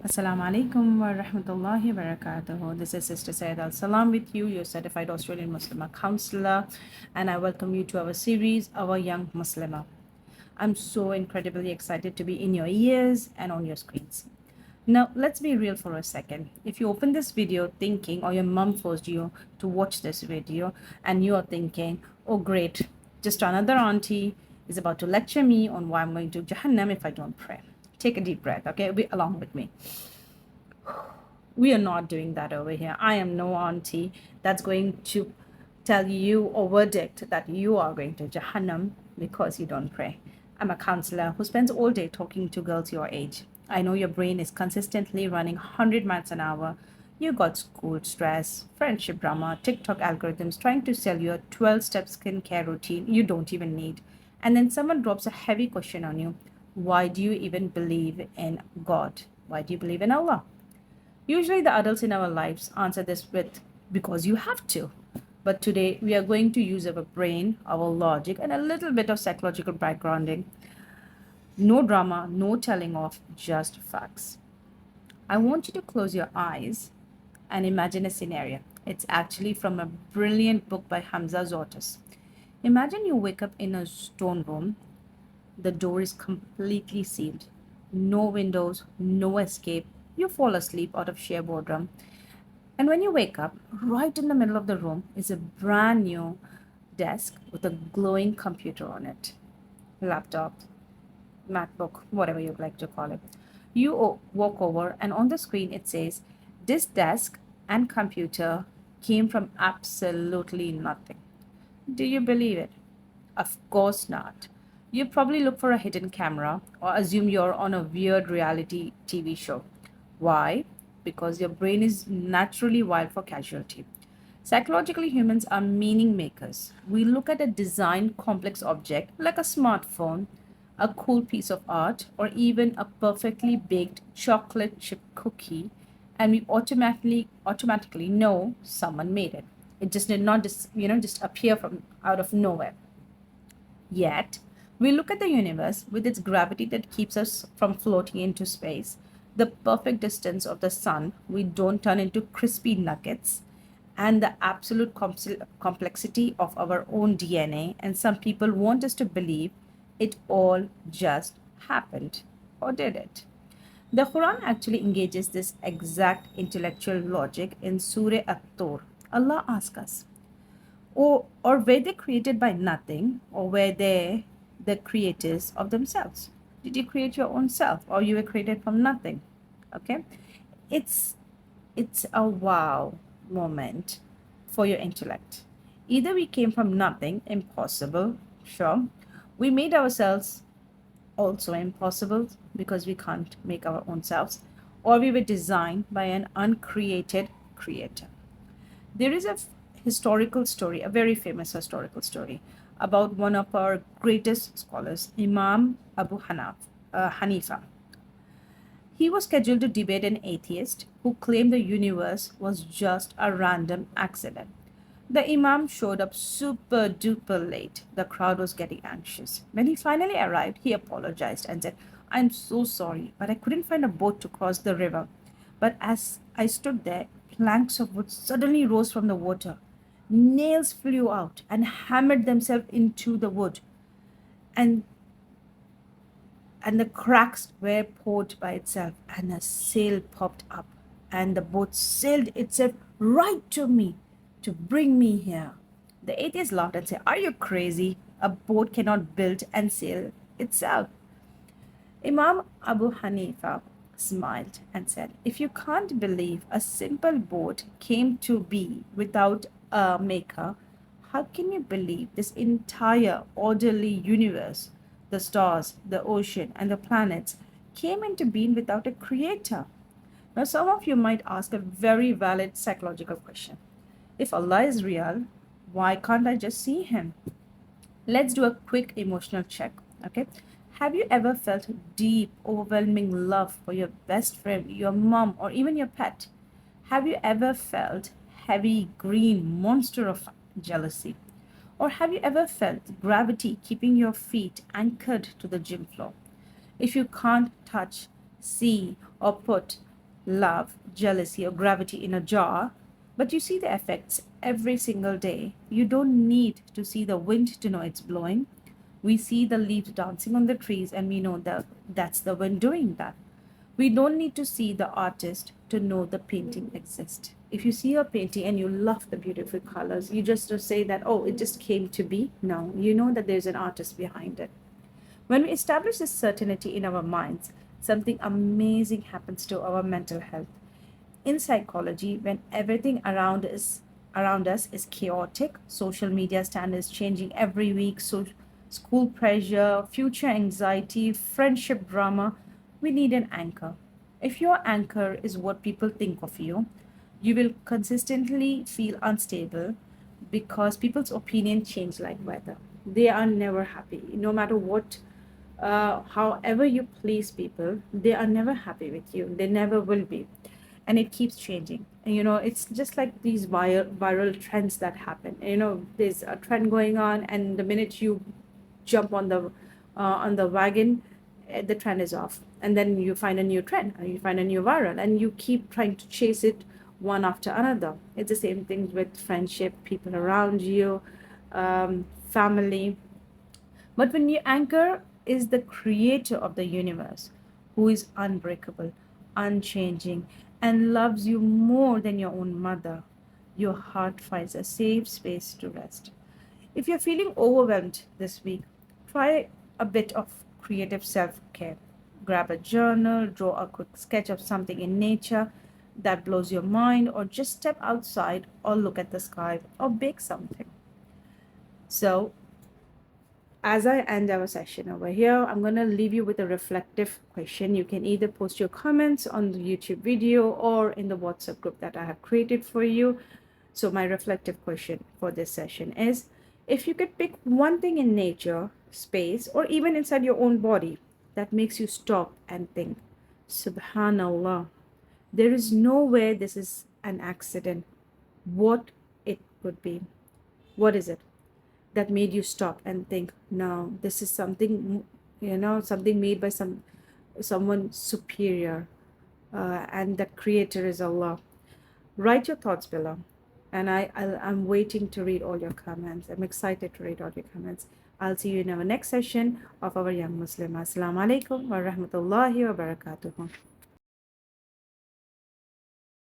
Assalamu alaikum wa rahmatullahi wa barakatuh. This is Sister Syed Al Salam with you, your certified Australian Muslim counselor, and I welcome you to our series, Our Young Muslimah. I'm so incredibly excited to be in your ears and on your screens. Now, let's be real for a second. If you open this video thinking, or your mom forced you to watch this video, and you are thinking, oh, great, just another auntie is about to lecture me on why I'm going to Jahannam if I don't pray. Take a deep breath, okay? Be along with me. We are not doing that over here. I am no auntie that's going to tell you or verdict that you are going to Jahannam because you don't pray. I'm a counselor who spends all day talking to girls your age. I know your brain is consistently running 100 miles an hour. You got school stress, friendship drama, TikTok algorithms trying to sell you a 12-step skincare routine you don't even need. And then someone drops a heavy question on you. Why do you even believe in God? Why do you believe in Allah? Usually, the adults in our lives answer this with, because you have to. But today, we are going to use our brain, our logic, and a little bit of psychological backgrounding. No drama, no telling off, just facts. I want you to close your eyes and imagine a scenario. It's actually from a brilliant book by Hamza Zortis. Imagine you wake up in a stone room. The door is completely sealed. No windows, no escape. You fall asleep out of sheer boredom. And when you wake up, right in the middle of the room is a brand new desk with a glowing computer on it. Laptop, MacBook, whatever you'd like to call it. You walk over, and on the screen it says, "This desk and computer came from absolutely nothing." Do you believe it? Of course not. You probably look for a hidden camera or assume you're on a weird reality TV show. Why? Because your brain is naturally wired for casualty. Psychologically, humans are meaning makers. We look at a designed complex object like a smartphone, a cool piece of art, or even a perfectly baked chocolate chip cookie, and we automatically know someone made it. It just did not just appear from out of nowhere. Yet, we look at the universe with its gravity that keeps us from floating into space, the perfect distance of the sun, we don't turn into crispy nuggets, and the absolute complexity of our own DNA. And some people want us to believe it all just happened. Or did it? The Quran actually engages this exact intellectual logic in Surah At-Tur. Allah asks us, or were they created by nothing, or were they the creators of themselves? Did you create your own self, or you were created from nothing? Okay, it's it's a wow moment for your intellect. Either we came from nothing, impossible, sure. We made ourselves, also impossible, because we can't make our own selves, or we were designed by an uncreated creator. There is a historical story, a very famous historical story, about one of our greatest scholars, Imam Hanifa. He was scheduled to debate an atheist who claimed the universe was just a random accident. The Imam showed up super duper late. The crowd was getting anxious. When he finally arrived, he apologized and said, "I'm so sorry, but I couldn't find a boat to cross the river." But as I stood there, planks of wood suddenly rose from the water. Nails flew out and hammered themselves into the wood, and the cracks were poured by itself, and a sail popped up, and the boat sailed itself right to me to bring me here. The atheist laughed and said, "Are you crazy? A boat cannot build and sail itself." Imam Abu Hanifa smiled and said, "If you can't believe a simple boat came to be without a maker, how can you believe this entire orderly universe, the stars, the ocean, and the planets, came into being without a creator?" Now, some of you might ask a very valid psychological question. If Allah is real, why can't I just see him? Let's do a quick emotional check, okay? Have you ever felt deep, overwhelming love for your best friend, your mom, or even your pet? Have you ever felt heavy, green monster of jealousy? Or have you ever felt gravity keeping your feet anchored to the gym floor? If you can't touch, see, or put love, jealousy, or gravity in a jar, but you see the effects every single day. You don't need to see the wind to know it's blowing. We see the leaves dancing on the trees and we know that that's the wind doing that. We don't need to see the artist to know the painting exists. If you see a painting and you love the beautiful colors, you just don't say that, oh, it just came to be. No, you know that there's an artist behind it. When we establish this certainty in our minds, something amazing happens to our mental health. In psychology, when everything around us is chaotic, social media standards changing every week, so school pressure, future anxiety, friendship drama, we need an anchor. If your anchor is what people think of you, you will consistently feel unstable because people's opinion change like weather. They are never happy, no matter what, however you please people, they are never happy with you. They never will be, and it keeps changing. And it's just like these viral trends that happen. There's a trend going on, and the minute you jump on the wagon, the trend is off, and then you find a new trend, and you find a new viral, and you keep trying to chase it one after another. It's the same thing with friendship, people around you, family. But when your anchor is the creator of the universe, who is unbreakable, unchanging, and loves you more than your own mother, your heart finds a safe space to rest. If you're feeling overwhelmed this week, try a bit of creative self care. Grab a journal, draw a quick sketch of something in nature that blows your mind, or just step outside or look at the sky or bake something. So, as I end our session over here, I'm going to leave you with a reflective question. You can either post your comments on the YouTube video or in the WhatsApp group that I have created for you. So, my reflective question for this session is, if you could pick one thing in nature, space, or even inside your own body that makes you stop and think, Subhanallah, there is no way this is an accident. What it could be? What is it that made you stop and think, no, this is something, something made by someone superior, and the creator is Allah? Write your thoughts below, and I'm waiting to read all your comments. I'm excited to read all your comments. I'll see you in our next session of our Young Muslim. Assalamu alaikum wa rahmatullahi wa barakatuhu.